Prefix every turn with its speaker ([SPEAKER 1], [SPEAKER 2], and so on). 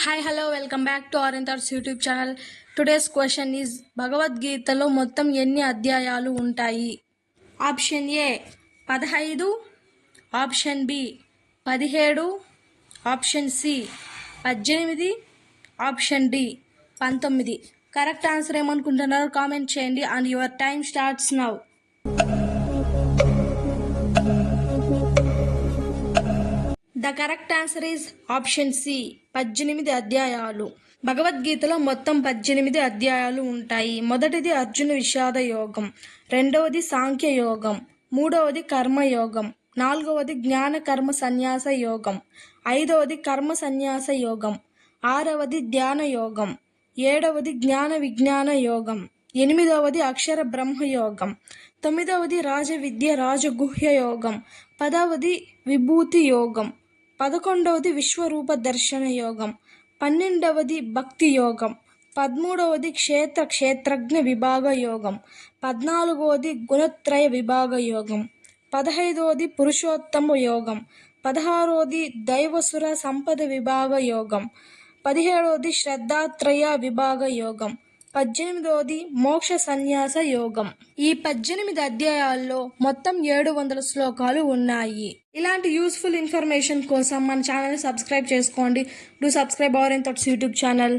[SPEAKER 1] Hi, hello, welcome back to Orange Thoughts YouTube channel. Today's question is భగవద్గీతలో మొత్తం ఎన్ని అధ్యాయాలు ఉంటాయి? Option A 15, option B 17, option C 18, option D 19. Correct answer ఏమనుకుంటున్నారో comment చేయండి and your time starts now. The correct answer is option C 18 అధ్యాయాలు. భగవద్గీతలో మొత్తం 18 అధ్యాయాలు ఉంటాయి. మొదటిది అర్జున విషాద యోగం, రెండవది సాంఖ్య యోగం, మూడవది కర్మయోగం, నాలుగవది జ్ఞాన కర్మ సన్యాస యోగం, ఐదవది కర్మ సన్యాస యోగం, ఆరవది ధ్యాన యోగం, ఏడవది జ్ఞాన విజ్ఞాన యోగం, ఎనిమిదవది అక్షర బ్రహ్మ యోగం, తొమ్మిదవది రాజవిద్య రాజగుహ్య యోగం, పదవది విభూతి యోగం, 11వది విశ్వరూప దర్శన యోగం, 12వది భక్తి యోగం, 13వది క్షేత్రజ్ఞ విభాగ యోగం, 14వది గుణత్రయ విభాగ యోగం, 15వది పురుషోత్తమ యోగం, 16వది దైవసుర సంపద విభాగ యోగం, 17వది శ్రద్ధాత్రయ విభాగ యోగం, 18వది మోక్ష సన్యాస యోగం. ఈ 18 అధ్యాయాల్లో మొత్తం 700 శ్లోకాలు ఉన్నాయి. ఇలాంటి యూస్ఫుల్ ఇన్ఫర్మేషన్ కోసం మన ఛానల్ సబ్స్క్రైబ్ చేసుకోండి. Do subscribe Orange Thoughts YouTube channel.